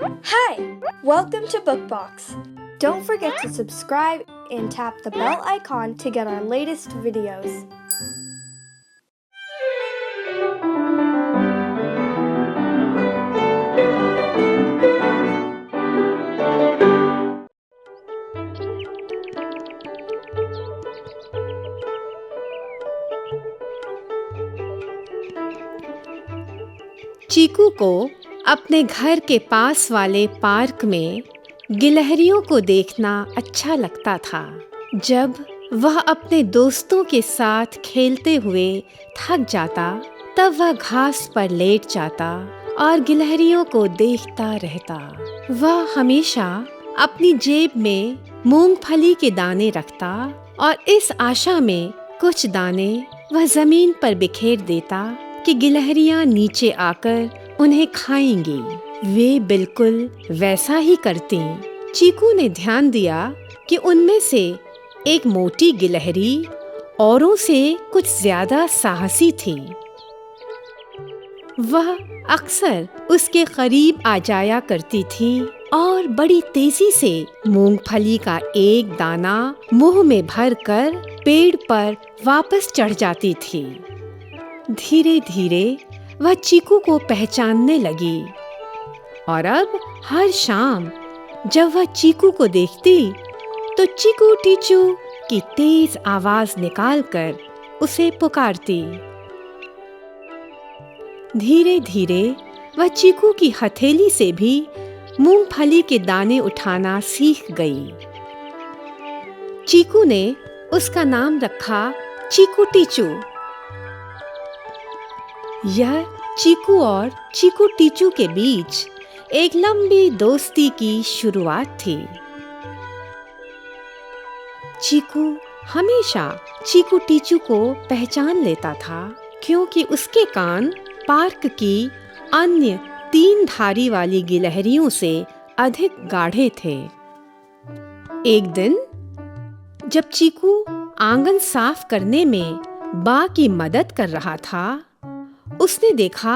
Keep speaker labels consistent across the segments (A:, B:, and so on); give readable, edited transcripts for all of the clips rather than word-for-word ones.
A: Hi! Welcome to Bookbox. Don't forget to subscribe and tap the bell icon to get our latest videos.
B: चीकू को अपने घर के पास वाले park में गिलहरियों को देखना अच्छा लगता था। जब वह अपने दोस्तों के साथ खेलते हुए थक जाता, तब वह घास पर लेट जाता और गिलहरियों को देखता रहता। वह हमेशा अपनी जेब में मूंगफली के दाने रखता और इस आशा में कुछ दाने वह जमीन पर बिखेर देता कि गिलहरियां नीचे आकर उन्हें खाएंगी। वे बिल्कुल वैसा ही करती। चीकू ने ध्यान दिया कि उनमें से एक मोटी गिलहरी औरों से कुछ ज्यादा साहसी थी। वह अक्सर उसके करीब आ जाया करती थी और बड़ी तेजी से मूंगफली का एक दाना मुंह में भरकर पेड़ पर वापस चढ़ जाती थी। धीरे धीरे वह चीकू को पहचानने लगी और अब हर शाम जब वह चीकू को देखती तो चीकू टीचू की तेज आवाज निकालकर उसे पुकारती। धीरे धीरे वह चीकू की हथेली से भी मूंगफली के दाने उठाना सीख गई। चीकू ने उसका नाम रखा चीकू टीचू। यह चीकू और चीकू टीचू के बीच एक लंबी दोस्ती की शुरुआत थी। चीकू हमेशा चीकू टीचू को पहचान लेता था क्योंकि उसके कान पार्क की अन्य 3 धारी वाली गिलहरियों से अधिक गाढ़े थे। एक दिन जब चीकू आंगन साफ करने में बा की मदद कर रहा था, उसने देखा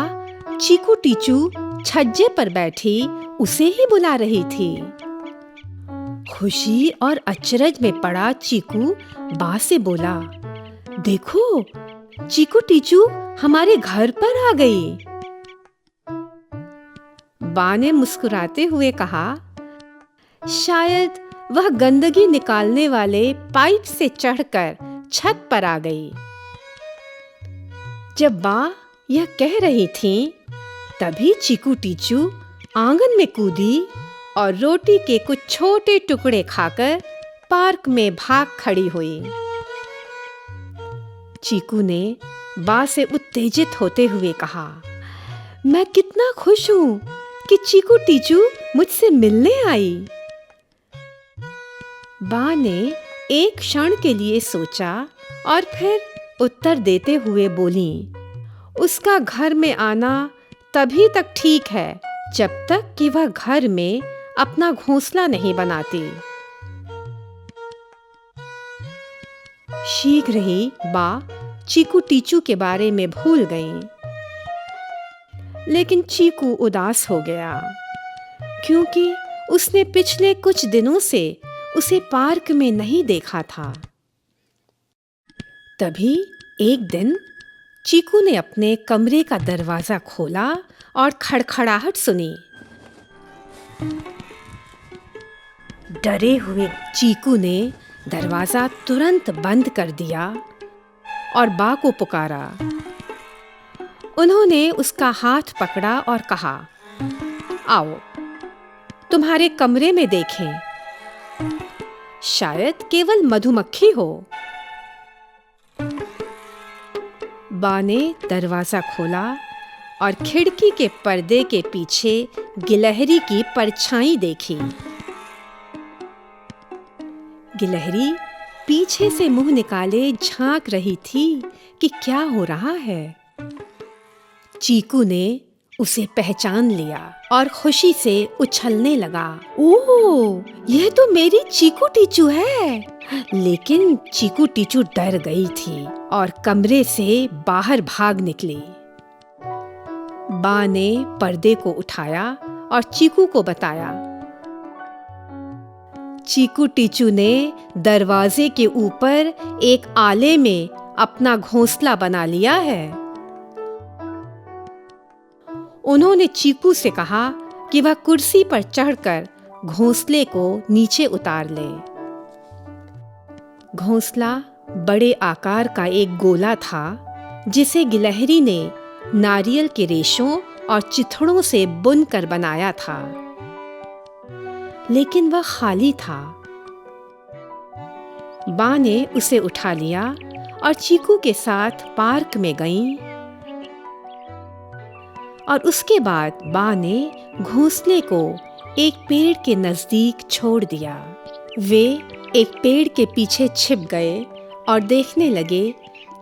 B: चीकू टीचू छज्जे पर बैठी उसे ही बुला रही थी। खुशी और अचरज में पड़ा चीकू बा से बोला, देखो, चीकू टीचू हमारे घर पर आ गई। बा ने मुस्कुराते हुए कहा, शायद वह गंदगी निकालने वाले पाइप से चढ़कर छत पर आ गई। जब बा यह कह रही थीं, तभी चीकू टीचू आंगन में कूदी और रोटी के कुछ छोटे टुकड़े खाकर पार्क में भाग खड़ी हुई। चीकू ने बा से उत्तेजित होते हुए कहा, मैं कितना खुश हूँ कि चीकू टीचू मुझसे मिलने आई। बा ने एक क्षण के लिए सोचा और फिर उत्तर देते हुए बोली, उसका घर में आना तभी तक ठीक है जब तक कि वह घर में अपना घोंसला नहीं बनाती। शीघ्र ही बा चीकू टीचू के बारे में भूल गईं। लेकिन चीकू उदास हो गया क्योंकि उसने पिछले कुछ दिनों से उसे पार्क में नहीं देखा था। तभी एक दिन चीकू ने अपने कमरे का दरवाजा खोला और खड़खड़ाहट सुनी। डरे हुए चीकू ने दरवाजा तुरंत बंद कर दिया और बा को पुकारा। उन्होंने उसका हाथ पकड़ा और कहा, आओ, तुम्हारे कमरे में देखें, शायद केवल मधुमक्खी हो। बा ने दरवाजा खोला और खिड़की के पर्दे के पीछे गिलहरी की परछाई देखी। गिलहरी पीछे से मुंह निकाले झांक रही थी कि क्या हो रहा है। चीकू ने उसे पहचान लिया और खुशी से उछलने लगा। ओह, यह तो मेरी चीकू टीचू है। लेकिन चीकू टीचू डर गई थी और कमरे से बाहर भाग निकली। बा ने पर्दे को उठाया और चीकू को बताया। चीकू टीचू ने दरवाजे के ऊपर एक आले में अपना घोंसला बना लिया है। उन्होंने चीकू से कहा कि वह कुर्सी पर चढ़कर घोंसले को नीचे उतार ले। घोंसला बड़े आकार का एक गोला था जिसे गिलहरी ने नारियल के रेशों और चिथड़ों से बुनकर बनाया था, लेकिन वह खाली था। बा ने उसे उठा लिया और चीकू के साथ पार्क में गईं। और उसके बाद बा ने घोंसले को एक पेड़ के नजदीक छोड़ दिया। वे एक पेड़ के पीछे छिप गए और देखने लगे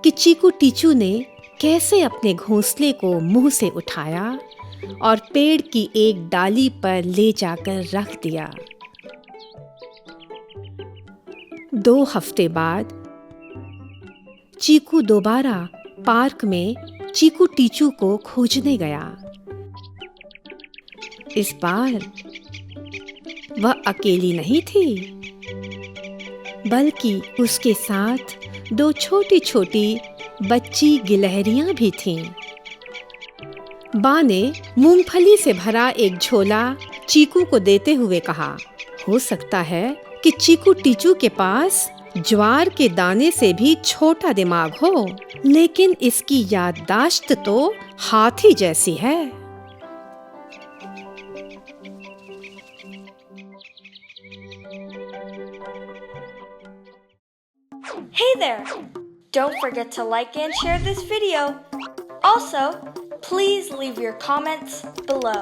B: कि चीकू टीचू ने कैसे अपने घोंसले को मुंह से उठाया और पेड़ की एक डाली पर ले जाकर रख दिया। 2 हफ्ते बाद चीकू दोबारा पार्क में चीकू टीचू को खोजने गया। इस बार वह अकेली नहीं थी, बल्कि उसके साथ 2 छोटी-छोटी बच्ची गिलहरियां भी थीं। बा ने मूंगफली से भरा एक झोला चीकू को देते हुए कहा, हो सकता है कि चीकू टीचू के पास ज्वार के दाने से भी छोटा दिमाग हो, लेकिन इसकी याददाश्त तो हाथी जैसी है।
A: Hey there! Don't forget to like and share this video. Also, please leave your comments below.